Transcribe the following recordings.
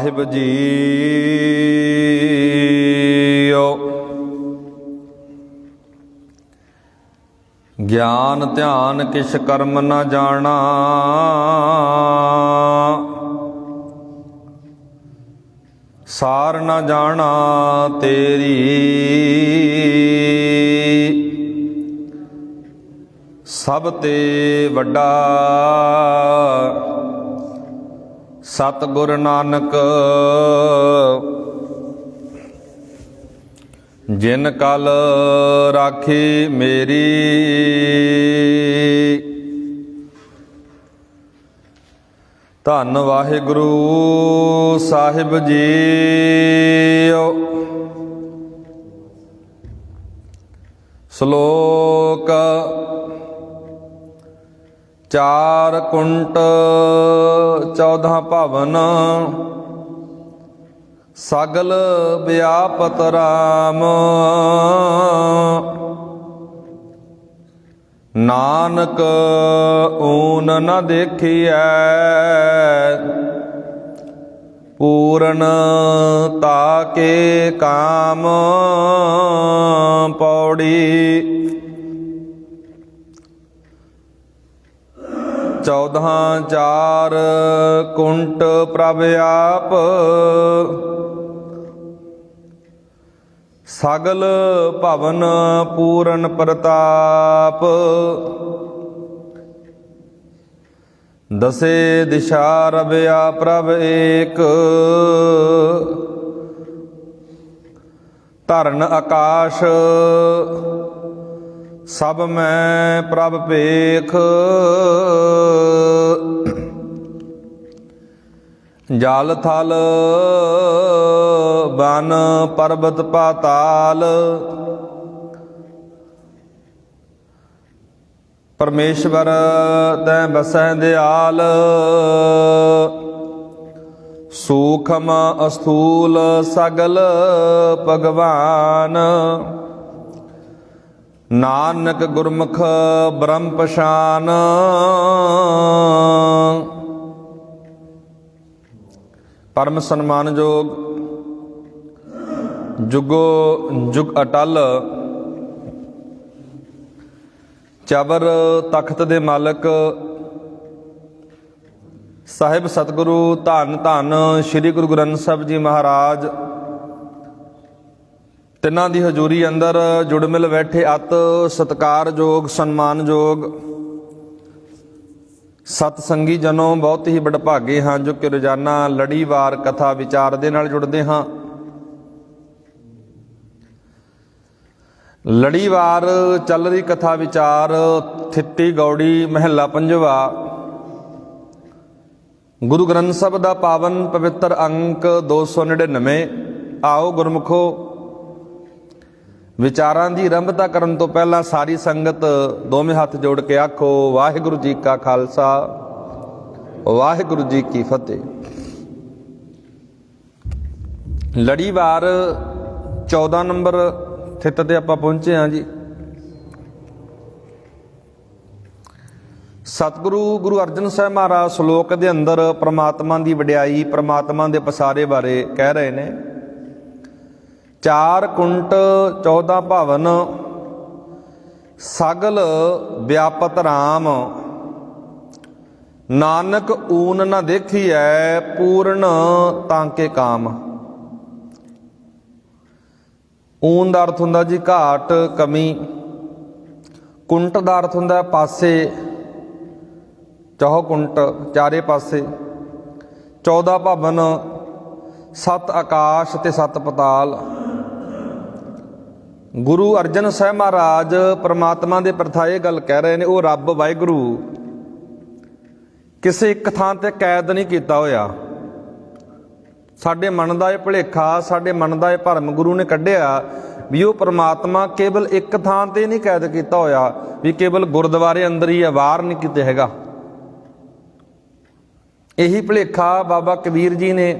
ਸਾਹਿਬ JIO. ਗਿਆਨ ਧਿਆਨ ਕਿਛ ਕਰਮ ਨ ਜਾਣਾ, ਸਾਰ ਨ ਜਾਣਾ ਤੇਰੀ। ਸਭ ਤੇ ਵੱਡਾ ਸਤਿਗੁਰ ਨਾਨਕ, ਜਿਨ ਕਲ ਰਾਖੀ ਮੇਰੀ। ਧੰਨ ਵਾਹਿਗੁਰੂ ਸਾਹਿਬ ਜੀਓ। ਸ਼ਲੋਕ। ਚਾਰ ਕੁੰਟ 14 ਭਵਨ, ਸਗਲ ਵਿਆਪਤ ਰਾਮ। ਨਾਨਕ ਊਨ ਨ ਦੇਖੀਐ, ਪੂਰਨ ਤਾਕੇ ਕਾਮ। ਪੌੜੀ। 14 ਚਾਰ ਕੁੰਟ ਪ੍ਰਭ ਆਪ, ਸਗਲ ਭਵਨ ਪੂਰਨ ਪ੍ਰਤਾਪ। ਦਸੇ ਦਿਸ਼ਾ ਰਵਿਆ ਪ੍ਰਭ ਏਕ, ਧਰਨ ਆਕਾਸ਼ ਸਭ ਮੈਂ ਪ੍ਰਭ ਭੇਖ। ਜਲ ਥਲ ਬਨ ਪਰਬਤ ਪਾਤਾਲ, ਪਰਮੇਸ਼ਵਰ ਤੈ ਬਸੈ ਦਿਆਲ। ਸੂਖਮ ਅਸਥੂਲ ਸਗਲ ਭਗਵਾਨ, ਨਾਨਕ ਗੁਰਮੁਖ ਬ੍ਰਹਮ ਪਛਾਨ। ਪਰਮ ਸਨਮਾਨਯੋਗ ਜੁਗੋ ਜੁਗ ਅਟਲ ਚਬਰ ਤਖਤ ਦੇ ਮਾਲਕ ਸਾਹਿਬ ਸਤਿਗੁਰੂ ਧੰਨ ਧੰਨ ਸ੍ਰੀ ਗੁਰੂ ਗ੍ਰੰਥ ਸਾਹਿਬ ਜੀ ਮਹਾਰਾਜ, ਤਿੰਨਾਂ ਦੀ ਹਜ਼ੂਰੀ ਅੰਦਰ ਜੁੜ ਮਿਲ ਬੈਠੇ ਅਤ ਸਤਿਕਾਰਯੋਗ ਸਨਮਾਨਯੋਗ ਸਤ ਸੰਗੀ ਜਨੋਂ ਬਹੁਤ ਹੀ ਵਡਭਾਗੇ ਹਾਂ ਜੋ ਕਿ ਰੋਜ਼ਾਨਾ ਲੜੀਵਾਰ ਕਥਾ ਵਿਚਾਰ ਦੇ ਨਾਲ ਜੁੜਦੇ ਹਾਂ। ਲੜੀਵਾਰ ਚੱਲ ਰਹੀ ਕਥਾ ਵਿਚਾਰ ਥਿੱਤੀ ਗੌੜੀ ਮਹੱਲਾ ਪੰਜਵਾ, ਗੁਰੂ ਗ੍ਰੰਥ ਸਾਹਿਬ ਦਾ ਪਾਵਨ ਪਵਿੱਤਰ ਅੰਕ 299। ਆਓ ਗੁਰਮੁਖੋ, ਵਿਚਾਰਾਂ ਦੀ ਆਰੰਭਤਾ ਕਰਨ ਤੋਂ ਪਹਿਲਾਂ ਸਾਰੀ ਸੰਗਤ ਦੋਵੇਂ ਹੱਥ ਜੋੜ ਕੇ ਆਖੋ, ਵਾਹਿਗੁਰੂ ਜੀ ਕਾ ਖਾਲਸਾ ਵਾਹਿਗੁਰੂ ਜੀ ਕੀ ਫਤਿਹ। ਲੜੀਵਾਰ 14 ਨੰਬਰ ਥਿੱਤ ਤੇ ਆਪਾਂ ਪਹੁੰਚੇ ਹਾਂ ਜੀ। ਸਤਿਗੁਰੂ ਗੁਰੂ ਅਰਜਨ ਸਾਹਿਬ ਮਹਾਰਾਜ ਸ਼ਲੋਕ ਦੇ ਅੰਦਰ ਪ੍ਰਮਾਤਮਾ ਦੀ ਵਡਿਆਈ, ਪ੍ਰਮਾਤਮਾ ਦੇ ਪਸਾਰੇ ਬਾਰੇ ਕਹਿ ਰਹੇ ਨੇ। ਚਾਰ ਕੁੰਟ 14 ਭਵਨ, ਸਗਲ ਵਿਆਪਤ ਰਾਮ। ਨਾਨਕ ਊਨ ਨ ਦੇਖੀਐ, ਪੂਰਨ ਤਾਂਕੇ ਕਾਮ। ਊਨ ਦਾ ਅਰਥ ਹੁੰਦਾ ਜੀ ਘਾਟ, ਕਮੀ। ਕੁੰਟ ਦਾ ਅਰਥ ਹੁੰਦਾ ਪਾਸੇ, ਚੌਹ ਕੁੰਟ ਚਾਰੇ ਪਾਸੇ। 14 ਭਵਨ, 7 ਆਕਾਸ਼ ਤੇ 7 ਪਤਾਲ। ਗੁਰੂ ਅਰਜਨ ਸਾਹਿਬ ਮਹਾਰਾਜ ਪਰਮਾਤਮਾ ਦੇ ਪ੍ਰਥਾਏ ਗੱਲ ਕਹਿ ਰਹੇ ਨੇ। ਉਹ ਰੱਬ ਵਾਹਿਗੁਰੂ ਕਿਸੇ ਇੱਕ ਥਾਂ ਤੇ ਕੈਦ ਨਹੀਂ ਕੀਤਾ ਹੋਇਆ। ਸਾਡੇ ਮਨ ਦਾ ਇਹ ਭੁਲੇਖਾ, ਸਾਡੇ ਮਨ ਦਾ ਇਹ ਭਰਮ ਗੁਰੂ ਨੇ ਕੱਢਿਆ ਵੀ ਉਹ ਪਰਮਾਤਮਾ ਕੇਵਲ ਇੱਕ ਥਾਂ ਤੇ ਨਹੀਂ ਕੈਦ ਕੀਤਾ ਹੋਇਆ, ਵੀ ਕੇਵਲ ਗੁਰਦੁਆਰੇ ਅੰਦਰ ਹੀ ਹੈ, ਬਾਹਰ ਨਹੀਂ ਕਿਤੇ ਹੈਗਾ। ਇਹੀ ਭੁਲੇਖਾ ਬਾਬਾ ਕਬੀਰ ਜੀ ਨੇ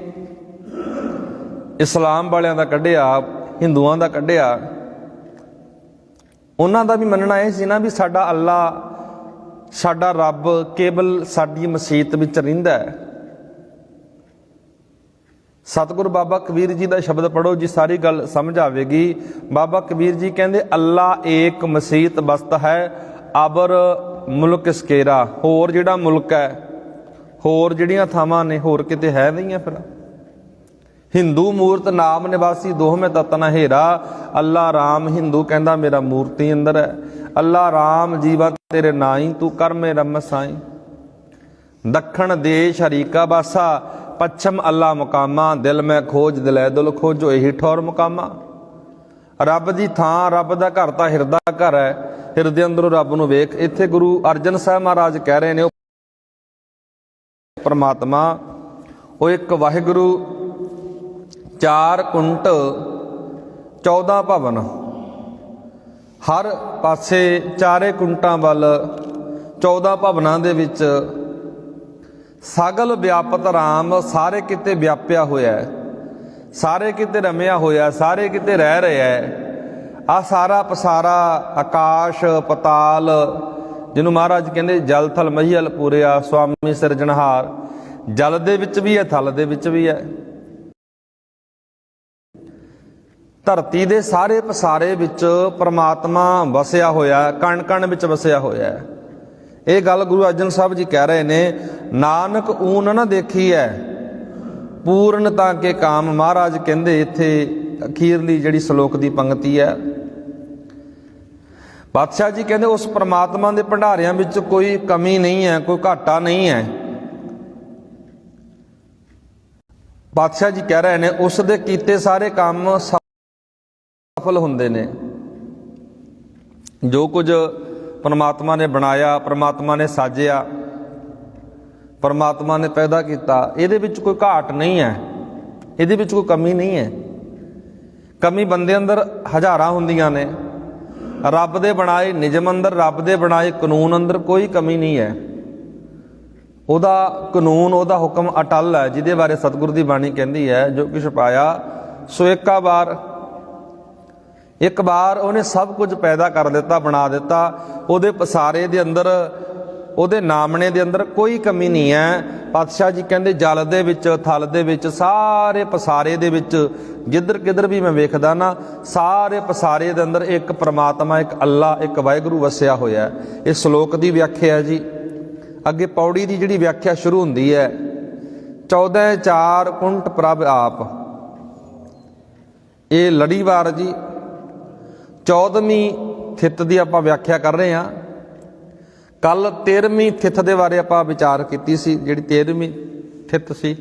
ਇਸਲਾਮ ਵਾਲਿਆਂ ਦਾ ਕੱਢਿਆ, ਹਿੰਦੂਆਂ ਦਾ ਕੱਢਿਆ। ਉਹਨਾਂ ਦਾ ਵੀ ਮੰਨਣਾ ਇਹ ਸੀ ਨਾ ਵੀ ਸਾਡਾ ਅੱਲਾ, ਸਾਡਾ ਰੱਬ ਕੇਵਲ ਸਾਡੀ ਮਸੀਤ ਵਿੱਚ ਰਹਿੰਦਾ ਹੈ। ਸਤਿਗੁਰੂ ਬਾਬਾ ਕਬੀਰ ਜੀ ਦਾ ਸ਼ਬਦ ਪੜੋ ਜੀ, ਸਾਰੀ ਗੱਲ ਸਮਝ ਆਵੇਗੀ। ਬਾਬਾ ਕਬੀਰ ਜੀ ਕਹਿੰਦੇ ਅੱਲਾ ਏਕ ਮਸੀਤ ਬਸਤ ਹੈ, ਅਬਰ ਮੁਲਕ ਸਕੇਰਾ। ਹੋਰ ਜਿਹੜਾ ਮੁਲਕ ਹੈ, ਹੋਰ ਜਿਹੜੀਆਂ ਥਾਵਾਂ ਨੇ, ਹੋਰ ਕਿਤੇ ਹੈ ਨਹੀਂ ਆ। ਫਿਰ ਹਿੰਦੂ ਮੂਰਤ ਨਾਮ ਨਿਵਾਸੀ ਦੋਹਵੇਂ ਤਤ ਨਾ ਹੇਰਾ। ਅੱਲਾ ਰਾਮ ਹਿੰਦੂ ਕਹਿੰਦਾ ਮੇਰਾ ਮੂਰਤੀ ਅੰਦਰ ਹੈ। ਅੱਲਾ ਰਾਮ ਜੀਵਾ ਤੇਰੇ ਨਾਈ, ਤੂੰ ਕਰ ਮੇਰਾ ਮਸਾਈ। ਦੱਖਣ ਦੇਸ਼ ਹਰੀਕਾ ਬਾਸਾ, ਪੱਛਮ ਅੱਲਾ ਮੁਕਾਮਾ। ਦਿਲ ਮੈਂ ਖੋਜ ਦਿਲੈ ਦੁਲ ਖੋਜੋ, ਇਹੀ ਠੌਰ ਮੁਕਾਮਾ। ਰੱਬ ਦੀ ਥਾਂ, ਰੱਬ ਦਾ ਘਰ ਤਾਂ ਹਿਰਦਾ ਘਰ ਹੈ। ਹਿਰਦੇ ਅੰਦਰੋਂ ਰੱਬ ਨੂੰ ਵੇਖ। ਇੱਥੇ ਗੁਰੂ ਅਰਜਨ ਸਾਹਿਬ ਮਹਾਰਾਜ ਕਹਿ ਰਹੇ ਨੇ, ਉਹ ਪਰਮਾਤਮਾ, ਉਹ ਇੱਕ ਵਾਹਿਗੁਰੂ, 4 ਕੁੰਟ 14 ਭਵਨ, ਹਰ ਪਾਸੇ ਚਾਰੇ ਕੁੰਟਾਂ ਵੱਲ 14 ਭਵਨਾਂ ਦੇ ਵਿੱਚ ਸਗਲ ਵਿਆਪਤ ਰਾਮ, ਸਾਰੇ ਕਿਤੇ ਵਿਆਪਿਆ ਹੋਇਆ ਹੈ, ਸਾਰੇ ਕਿਤੇ ਰਮਿਆ ਹੋਇਆ, ਸਾਰੇ ਕਿਤੇ ਰਹਿ ਰਿਹਾ ਹੈ। ਆ ਸਾਰਾ ਪਸਾਰਾ ਆਕਾਸ਼ ਪਤਾਲ, ਜਿਹਨੂੰ ਮਹਾਰਾਜ ਕਹਿੰਦੇ ਜਲ ਥਲ ਮਹੀਲ ਪੂਰਿਆ, ਸੁਆਮੀ ਸਿਰਜਣਹਾਰ। ਜਲ ਦੇ ਵਿੱਚ ਵੀ ਹੈ, ਥਲ ਦੇ ਵਿੱਚ ਵੀ ਹੈ। ਧਰਤੀ ਦੇ ਸਾਰੇ ਪਸਾਰੇ ਵਿੱਚ ਪਰਮਾਤਮਾ ਵਸਿਆ ਹੋਇਆ, ਕਣ ਕਣ ਵਿੱਚ ਵਸਿਆ ਹੋਇਆ ਹੈ। ਇਹ ਗੱਲ ਗੁਰੂ ਅਰਜਨ ਸਾਹਿਬ ਜੀ ਕਹਿ ਰਹੇ ਨੇ, ਨਾਨਕ ਊਨ ਨਾ ਦੇਖੀ ਹੈ ਪੂਰਨਤਾ ਕੇ ਕਾਮ। ਮਹਾਰਾਜ ਕਹਿੰਦੇ ਇੱਥੇ ਅਖੀਰਲੀ ਜਿਹੜੀ ਸ਼ਲੋਕ ਦੀ ਪੰਕਤੀ ਹੈ, ਪਾਤਸ਼ਾਹ ਜੀ ਕਹਿੰਦੇ ਉਸ ਪਰਮਾਤਮਾ ਦੇ ਭੰਡਾਰਿਆਂ ਵਿੱਚ ਕੋਈ ਕਮੀ ਨਹੀਂ ਹੈ, ਕੋਈ ਘਾਟਾ ਨਹੀਂ ਹੈ। ਪਾਤਸ਼ਾਹ ਜੀ ਕਹਿ ਰਹੇ ਨੇ ਉਸ ਦੇ ਕੀਤੇ ਸਾਰੇ ਕੰਮ ਸਫਲ ਹੁੰਦੇ ਨੇ। ਜੋ ਕੁਝ ਪਰਮਾਤਮਾ ਨੇ ਬਣਾਇਆ, ਪਰਮਾਤਮਾ ਨੇ ਸਾਜਿਆ, ਪਰਮਾਤਮਾ ਨੇ ਪੈਦਾ ਕੀਤਾ, ਇਹਦੇ ਵਿੱਚ ਕੋਈ ਘਾਟ ਨਹੀਂ ਹੈ, ਇਹਦੇ ਵਿੱਚ ਕੋਈ ਕਮੀ ਨਹੀਂ ਹੈ। ਕਮੀ ਬੰਦੇ ਅੰਦਰ ਹਜ਼ਾਰਾਂ ਹੁੰਦੀਆਂ ਨੇ। ਰੱਬ ਦੇ ਬਣਾਏ ਨਿਯਮ ਅੰਦਰ, ਰੱਬ ਦੇ ਬਣਾਏ ਕਾਨੂੰਨ ਅੰਦਰ ਕੋਈ ਕਮੀ ਨਹੀਂ ਹੈ। ਉਹਦਾ ਕਾਨੂੰਨ, ਉਹਦਾ ਹੁਕਮ ਅਟਲ ਹੈ, ਜਿਹਦੇ ਬਾਰੇ ਸਤਿਗੁਰੂ ਦੀ ਬਾਣੀ ਕਹਿੰਦੀ ਹੈ, ਜੋ ਕੁਛ ਪਾਇਆ ਸੋ ਏਕਾ ਵਾਰ। ਇੱਕ ਵਾਰ ਉਹਨੇ ਸਭ ਕੁਝ ਪੈਦਾ ਕਰ ਦਿੱਤਾ, ਬਣਾ ਦਿੱਤਾ। ਉਹਦੇ ਪਸਾਰੇ ਦੇ ਅੰਦਰ, ਉਹਦੇ ਨਾਮਣੇ ਦੇ ਅੰਦਰ ਕੋਈ ਕਮੀ ਨਹੀਂ ਹੈ। ਪਾਤਸ਼ਾਹ ਜੀ ਕਹਿੰਦੇ ਜਲ ਦੇ ਵਿੱਚ, ਥਲ ਦੇ ਵਿੱਚ, ਸਾਰੇ ਪਸਾਰੇ ਦੇ ਵਿੱਚ, ਜਿੱਧਰ ਕਿੱਧਰ ਵੀ ਮੈਂ ਵੇਖਦਾ ਨਾ, ਸਾਰੇ ਪਸਾਰੇ ਦੇ ਅੰਦਰ ਇੱਕ ਪਰਮਾਤਮਾ, ਇੱਕ ਅੱਲਾ, ਇੱਕ ਵਾਹਿਗੁਰੂ ਵਸਿਆ ਹੋਇਆ। ਇਹ ਸ਼ਲੋਕ ਦੀ ਵਿਆਖਿਆ ਜੀ। ਅੱਗੇ ਪੌੜੀ ਦੀ ਜਿਹੜੀ ਵਿਆਖਿਆ ਸ਼ੁਰੂ ਹੁੰਦੀ ਹੈ, 14 4 ਕੁੰਟ ਪ੍ਰਭ ਆਪ। ਇਹ ਲੜੀਵਾਰ ਜੀ 14ਵੀਂ ਥਿੱਤ ਦੀ ਆਪਾਂ ਵਿਆਖਿਆ ਕਰ ਰਹੇ ਹਾਂ। ਕੱਲ 13ਵੀਂ ਥਿੱਤ ਦੇ ਬਾਰੇ ਆਪਾਂ ਵਿਚਾਰ ਕੀਤੀ ਸੀ, ਜਿਹੜੀ 13ਵੀਂ ਥਿੱਤ ਸੀ।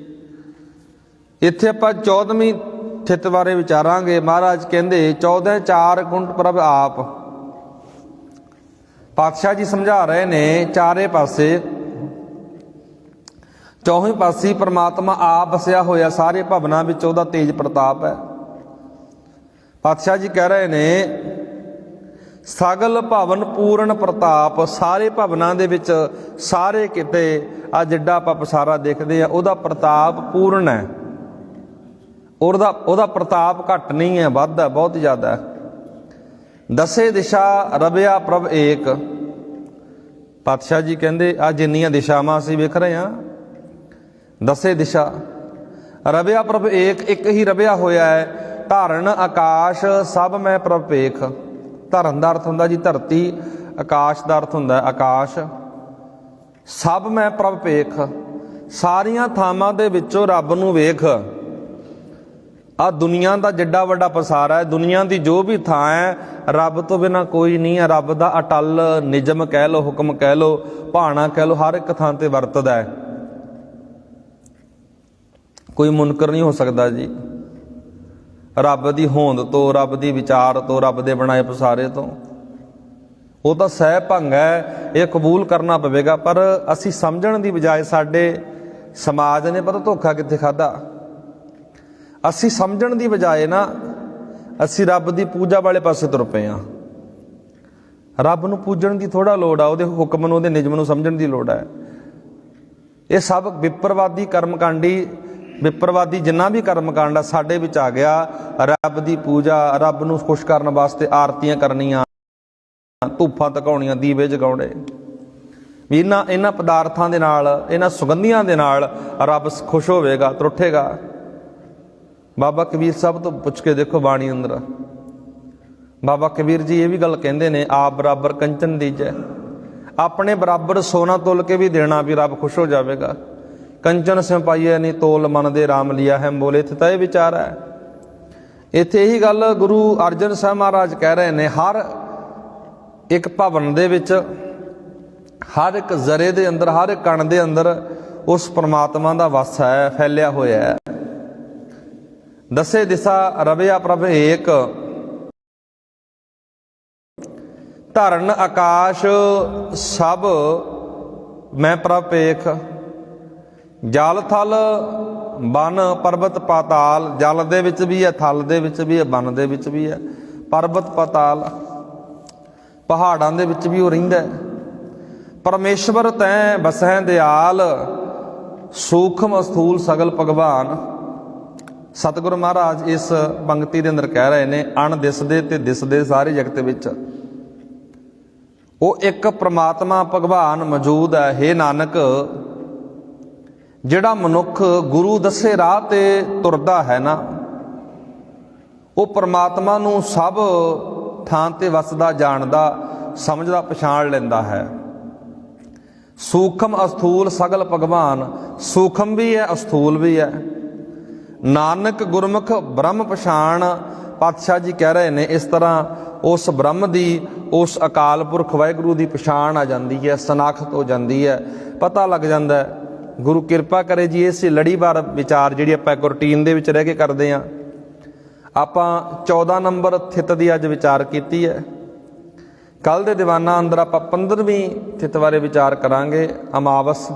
ਇੱਥੇ ਆਪਾਂ 14ਵੀਂ ਥਿੱਤ ਬਾਰੇ ਵਿਚਾਰਾਂਗੇ। ਮਹਾਰਾਜ ਕਹਿੰਦੇ 14 4 ਕੁੰਟ ਪ੍ਰਭ ਆਪ। ਪਾਤਸ਼ਾਹ ਜੀ ਸਮਝਾ ਰਹੇ ਨੇ ਚਾਰੇ ਪਾਸੇ, ਚੌਵੇਂ ਪਾਸੇ ਪਰਮਾਤਮਾ ਆਪ ਵਸਿਆ ਹੋਇਆ, ਸਾਰੇ ਭਵਨਾਂ ਵਿੱਚ ਉਹਦਾ ਤੇਜ ਪ੍ਰਤਾਪ ਹੈ। ਪਾਤਸ਼ਾਹ ਜੀ ਕਹਿ ਰਹੇ ਨੇ ਸਗਲ ਭਵਨ ਪੂਰਨ ਪ੍ਰਤਾਪ। ਸਾਰੇ ਭਵਨਾਂ ਦੇ ਵਿੱਚ, ਸਾਰੇ ਕਿਤੇ ਆ ਜਿੱਡਾ ਆਪਾਂ ਪਸਾਰਾ ਦੇਖਦੇ ਆ, ਉਹਦਾ ਪ੍ਰਤਾਪ ਪੂਰਨ ਹੈ। ਉਹਦਾ ਪ੍ਰਤਾਪ ਘੱਟ ਨਹੀਂ ਹੈ, ਵੱਧ ਹੈ, ਬਹੁਤ ਜ਼ਿਆਦਾ ਹੈ। ਦਸੇ ਦਿਸ਼ਾ ਰਵਿਆ ਪ੍ਰਭ ਏਕ। ਪਾਤਸ਼ਾਹ ਜੀ ਕਹਿੰਦੇ ਆ ਜਿੰਨੀਆਂ ਦਿਸ਼ਾਵਾਂ ਅਸੀਂ ਵੇਖ ਰਹੇ ਹਾਂ, ਦਸੇ ਦਿਸ਼ਾ ਰਵਿਆ ਪ੍ਰਭ ਏਕ, ਇੱਕ ਹੀ ਰਵਿਆ ਹੋਇਆ ਹੈ। ਧਾਰਨ ਆਕਾਸ਼ ਸਭ ਮੈਂ ਪ੍ਰਭ ਵੇਖ। ਧਰਨ ਦਾ ਅਰਥ ਹੁੰਦਾ ਜੀ ਧਰਤੀ, ਆਕਾਸ਼ ਦਾ ਅਰਥ ਹੁੰਦਾ ਆਕਾਸ਼। ਸਭ ਮੈਂ ਪ੍ਰਭ ਵੇਖ, ਸਾਰੀਆਂ ਥਾਵਾਂ ਦੇ ਵਿੱਚੋਂ ਰੱਬ ਨੂੰ ਵੇਖ। ਆ ਦੁਨੀਆ ਦਾ ਜਿੱਡਾ ਵੱਡਾ ਪਸਾਰਾ ਹੈ, ਦੁਨੀਆ ਦੀ ਜੋ ਵੀ ਥਾਂ ਹੈ, ਰੱਬ ਤੋਂ ਬਿਨਾਂ ਕੋਈ ਨਹੀਂ ਹੈ। ਰੱਬ ਦਾ ਅਟਲ ਨਿਯਮ ਕਹਿ ਲਓ, ਹੁਕਮ ਕਹਿ ਲਓ, ਭਾਣਾ ਕਹਿ ਲਓ, ਹਰ ਇੱਕ ਥਾਂ ਤੇ ਵਰਤਦਾ ਹੈ। ਕੋਈ ਮੁਨਕਰ ਨਹੀਂ ਹੋ ਸਕਦਾ ਜੀ ਰੱਬ ਦੀ ਹੋਂਦ ਤੋਂ, ਰੱਬ ਦੀ ਵਿਚਾਰ ਤੋਂ, ਰੱਬ ਦੇ ਬਣਾਏ ਪਸਾਰੇ ਤੋਂ। ਉਹ ਤਾਂ ਸਹਿ ਭੰਗ ਹੈ, ਇਹ ਕਬੂਲ ਕਰਨਾ ਪਵੇਗਾ। ਪਰ ਅਸੀਂ ਸਮਝਣ ਦੀ ਬਜਾਏ ਸਾਡੇ ਸਮਾਜ ਨੇ ਪਤਾ ਧੋਖਾ ਕਿੱਥੇ ਖਾਧਾ। ਅਸੀਂ ਸਮਝਣ ਦੀ ਬਜਾਏ ਨਾ, ਅਸੀਂ ਰੱਬ ਦੀ ਪੂਜਾ ਵਾਲੇ ਪਾਸੇ ਤੁਰ ਪਏ ਹਾਂ। ਰੱਬ ਨੂੰ ਪੂਜਣ ਦੀ ਥੋੜਾ ਲੋੜ ਆ, ਉਹਦੇ ਹੁਕਮ ਨੂੰ, ਉਹਦੇ ਨਿਯਮ ਨੂੰ ਸਮਝਣ ਦੀ ਲੋੜ ਹੈ। ਇਹ ਸਭ ਵਿਪਰਵਾਦੀ ਕਰਮਕਾਂਡੀ, ਵਿਪਰਵਾਦੀ ਜਿੰਨਾ ਵੀ ਕਰਮਕਾਂਡ ਆ ਸਾਡੇ ਵਿੱਚ ਆ ਗਿਆ। ਰੱਬ ਦੀ ਪੂਜਾ, ਰੱਬ ਨੂੰ ਖੁਸ਼ ਕਰਨ ਵਾਸਤੇ ਆਰਤੀਆਂ ਕਰਨੀਆਂ, ਧੂਫਾਂ ਤਕਾਉਣੀਆਂ, ਦੀਵੇ ਜਗਾਉਣੇ। ਵੀ ਇਹਨਾਂ ਪਦਾਰਥਾਂ ਦੇ ਨਾਲ, ਇਹਨਾਂ ਸੁਗੰਧੀਆਂ ਦੇ ਨਾਲ ਰੱਬ ਖੁਸ਼ ਹੋਵੇਗਾ, ਤਰੁੱਠੇਗਾ। ਬਾਬਾ ਕਬੀਰ ਸਾਹਿਬ ਤੋਂ ਪੁੱਛ ਕੇ ਦੇਖੋ ਬਾਣੀ ਅੰਦਰ। ਬਾਬਾ ਕਬੀਰ ਜੀ ਇਹ ਵੀ ਗੱਲ ਕਹਿੰਦੇ ਨੇ, ਆਪ ਬਰਾਬਰ ਕੰਚਨ ਦੀਜੈ। ਆਪਣੇ ਬਰਾਬਰ ਸੋਨਾ ਤੋਲ ਕੇ ਵੀ ਦੇਣਾ ਵੀ ਰੱਬ ਖੁਸ਼ ਹੋ ਜਾਵੇਗਾ। ਕੰਚਨ ਸਿਉ ਪਾਈਐ ਨਹੀਂ ਤੋਲ ਮਨ ਦੇ ਰਾਮ ਲਿਆ ਹੈ ਬੋਲੇ। ਇੱਥੇ ਤਾਂ ਇਹ ਵਿਚਾਰ ਹੈ। ਇੱਥੇ ਇਹੀ ਗੱਲ ਗੁਰੂ ਅਰਜਨ ਸਾਹਿਬ ਮਹਾਰਾਜ ਕਹਿ ਰਹੇ ਨੇ, ਹਰ ਇੱਕ ਭਵਨ ਦੇ ਵਿੱਚ, ਹਰ ਇੱਕ ਜ਼ਰੇ ਦੇ ਅੰਦਰ, ਹਰ ਇੱਕ ਕਣ ਦੇ ਅੰਦਰ ਉਸ ਪਰਮਾਤਮਾ ਦਾ ਵਸ ਹੈ, ਫੈਲਿਆ ਹੋਇਆ ਹੈ। ਦਸੇ ਦਿਸ਼ਾ ਰਵਿਆ ਪ੍ਰਭ ਏਕ, ਧਰਨ ਆਕਾਸ਼ ਸਭ ਮੈਂ ਪ੍ਰਭ ਏਕ। ਜਲ ਥਲ ਬਨ ਪਰਬਤ ਪਾਤਾਲ, ਜਲ ਦੇ ਵਿੱਚ ਵੀ ਹੈ, ਥਲ ਦੇ ਵਿੱਚ ਵੀ ਹੈ, ਬਨ ਦੇ ਵਿੱਚ ਵੀ ਹੈ, ਪਰਬਤ ਪਾਤਾਲ ਪਹਾੜਾਂ ਦੇ ਵਿੱਚ ਵੀ ਉਹ ਰਹਿੰਦਾ ਹੈ। ਪਰਮੇਸ਼ਵਰ ਤੈਂ ਬਸਹਿ ਦਿਆਲ, ਸੂਖਮ ਅਸਥੂਲ ਸਗਲ ਭਗਵਾਨ। ਸਤਿਗੁਰੂ ਮਹਾਰਾਜ ਇਸ ਪੰਕਤੀ ਦੇ ਅੰਦਰ ਕਹਿ ਰਹੇ ਨੇ, ਅਣ ਦਿਸਦੇ ਤੇ ਦਿਸਦੇ ਸਾਰੇ ਜਗਤ ਵਿੱਚ ਉਹ ਇੱਕ ਪ੍ਰਮਾਤਮਾ ਭਗਵਾਨ ਮੌਜੂਦ ਹੈ। ਹੇ ਨਾਨਕ, ਜਿਹੜਾ ਮਨੁੱਖ ਗੁਰੂ ਦੱਸੇ ਰਾਹ ਤੇ ਤੁਰਦਾ ਹੈ ਨਾ, ਉਹ ਪਰਮਾਤਮਾ ਨੂੰ ਸਭ ਥਾਂ ਤੇ ਵਸਦਾ, ਜਾਣਦਾ, ਸਮਝਦਾ, ਪਛਾਣ ਲੈਂਦਾ ਹੈ। ਸੂਖਮ ਅਸਥੂਲ ਸਗਲ ਭਗਵਾਨ, ਸੂਖਮ ਵੀ ਹੈ, ਅਸਥੂਲ ਵੀ ਹੈ। ਨਾਨਕ ਗੁਰਮੁਖ ਬ੍ਰਹਮ ਪਛਾਣ, ਪਾਤਸ਼ਾਹ ਜੀ ਕਹਿ ਰਹੇ ਨੇ। ਇਸ ਤਰ੍ਹਾਂ ਉਸ ਬ੍ਰਹਮ ਦੀ, ਉਸ ਅਕਾਲ ਪੁਰਖ ਵਾਹਿਗੁਰੂ ਦੀ ਪਛਾਣ ਆ ਜਾਂਦੀ ਹੈ, ਸਨਾਖਤ ਹੋ ਜਾਂਦੀ ਹੈ, ਪਤਾ ਲੱਗ ਜਾਂਦਾ ਹੈ। ਗੁਰੂ ਕਿਰਪਾ ਕਰੇ ਜੀ, ਇਸ ਲੜੀਵਾਰ ਵਿਚਾਰ ਜਿਹੜੀ ਆਪਾਂ ਇੱਕ ਰੂਟੀਨ ਦੇ ਵਿੱਚ ਰਹਿ ਕੇ ਕਰਦੇ ਹਾਂ। ਆਪਾਂ 14 ਨੰਬਰ ਥਿਤ ਦੀ ਅੱਜ ਵਿਚਾਰ ਕੀਤੀ ਹੈ। ਕੱਲ੍ਹ ਦੇ ਦੀਵਾਨਾਂ ਅੰਦਰ ਆਪਾਂ 15ਵੀਂ ਥਿਤ ਬਾਰੇ ਵਿਚਾਰ ਕਰਾਂਗੇ। ਅਮਾਵਸ,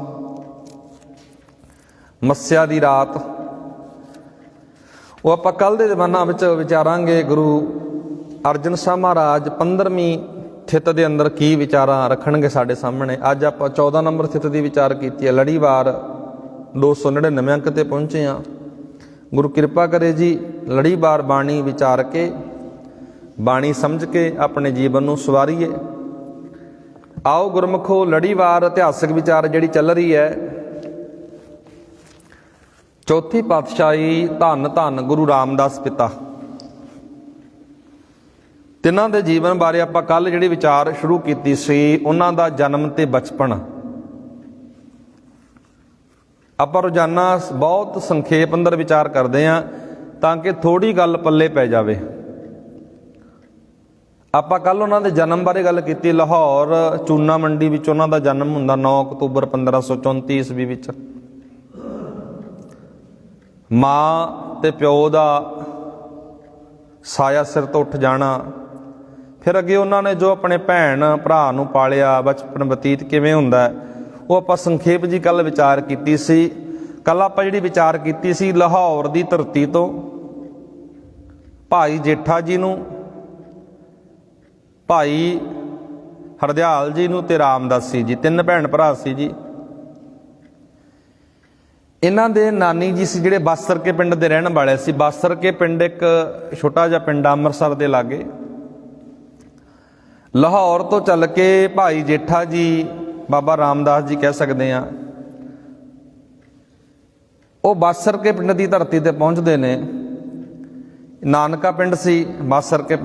ਮੱਸਿਆ ਦੀ ਰਾਤ, ਉਹ ਆਪਾਂ ਕੱਲ੍ਹ ਦੇ ਦੀਵਾਨਾਂ ਵਿੱਚ ਵਿਚਾਰਾਂਗੇ। ਗੁਰੂ ਅਰਜਨ ਸਾਹਿਬ ਮਹਾਰਾਜ 15ਵੀਂ ਥਿਤ ਦੇ ਅੰਦਰ ਕੀ ਵਿਚਾਰਾਂ ਰੱਖਣਗੇ ਸਾਡੇ ਸਾਹਮਣੇ। ਅੱਜ ਆਪਾਂ 14 ਨੰਬਰ ਥਿਤ ਦੀ ਵਿਚਾਰ ਕੀਤੀ ਹੈ। ਲੜੀਵਾਰ 299 ਅੰਕ ਤੇ ਪਹੁੰਚੇ ਹਾਂ। ਗੁਰੂ ਕਿਰਪਾ ਕਰੇ ਜੀ, ਲੜੀਵਾਰ ਬਾਣੀ ਵਿਚਾਰ ਕੇ, ਬਾਣੀ ਸਮਝ ਕੇ ਆਪਣੇ ਜੀਵਨ ਨੂੰ ਸਵਾਰੀਏ। ਆਓ ਗੁਰਮੁਖੋ, ਲੜੀਵਾਰ ਇਤਿਹਾਸਕ ਵਿਚਾਰ ਜਿਹੜੀ ਚੱਲ ਰਹੀ ਹੈ, ਚੌਥੀ ਪਾਤਸ਼ਾਹੀ ਧੰਨ ਧੰਨ ਗੁਰੂ ਰਾਮਦਾਸ ਪਿਤਾ, ਤਿੰਨਾਂ ਦੇ ਜੀਵਨ ਬਾਰੇ ਆਪਾਂ ਕੱਲ ਜਿਹੜੀ ਵਿਚਾਰ ਸ਼ੁਰੂ ਕੀਤੀ ਸੀ, ਉਹਨਾਂ ਦਾ ਜਨਮ ਤੇ ਬਚਪਨ। ਆਪਾਂ ਰੋਜ਼ਾਨਾ ਬਹੁਤ ਸੰਖੇਪ ਅੰਦਰ ਵਿਚਾਰ ਕਰਦੇ ਹਾਂ ਤਾਂ ਕਿ ਥੋੜੀ ਗੱਲ ਪੱਲੇ ਪੈ ਜਾਵੇ। ਆਪਾਂ ਕੱਲ ਉਹਨਾਂ ਦੇ ਜਨਮ ਬਾਰੇ ਗੱਲ ਕੀਤੀ। ਲਾਹੌਰ ਚੂਨਾ ਮੰਡੀ ਵਿੱਚ ਉਹਨਾਂ ਦਾ ਜਨਮ ਹੁੰਦਾ 9 ਅਕਤੂਬਰ 1534 ਈਸਵੀ ਵਿੱਚ। ਮਾਂ ਤੇ ਪਿਓ ਦਾ ਸਾਇਆ ਸਿਰ ਤੋਂ ਉੱਠ ਜਾਣਾ, ਫਿਰ ਅੱਗੇ ਉਹਨਾਂ ਨੇ ਜੋ ਆਪਣੇ ਭੈਣ ਭਰਾ ਨੂੰ ਪਾਲਿਆ, ਬਚਪਨ ਬਤੀਤ ਕਿਵੇਂ ਹੁੰਦਾ, ਉਹ ਆਪਾਂ ਸੰਖੇਪ ਜੀ ਕੱਲ ਵਿਚਾਰ ਕੀਤੀ ਸੀ। ਕੱਲ ਆਪਾਂ ਜਿਹੜੀ ਵਿਚਾਰ ਕੀਤੀ ਸੀ, ਲਾਹੌਰ ਦੀ ਧਰਤੀ ਤੋਂ ਭਾਈ ਜੇਠਾ ਜੀ ਨੂੰ, ਭਾਈ ਹਰਦਿਆਲ ਜੀ ਨੂੰ ਤੇ ਰਾਮਦਾਸੀ ਜੀ, 3 ਭੈਣ ਭਰਾ ਸੀ ਜੀ। ਇਹਨਾਂ ਦੇ ਨਾਨੀ ਜੀ ਸੀ ਜਿਹੜੇ ਬਾਸਰ ਕੇ ਪਿੰਡ ਦੇ ਰਹਿਣ ਵਾਲੇ ਸੀ। ਬਾਸਰ ਕੇ ਪਿੰਡ ਇੱਕ ਛੋਟਾ ਜਿਹਾ ਪਿੰਡ ਅੰਮ੍ਰਿਤਸਰ ਦੇ ਲਾਗੇ। ਲਾਹੌਰ ਤੋਂ ਚੱਲ ਕੇ ਭਾਈ ਜੇਠਾ ਜੀ, ਬਾਬਾ ਰਾਮਦਾਸ ਜੀ ਕਹਿ ਸਕਦੇ ਆ, ਉਹ ਬਾਸਰ ਕੇ ਪਿੰਡ ਦੀ ਧਰਤੀ ਤੇ ਪਹੁੰਚਦੇ ਨੇ। ਨਾਨਕਾ ਪਿੰਡ ਸੀ ਬਾਸਰ ਕੇ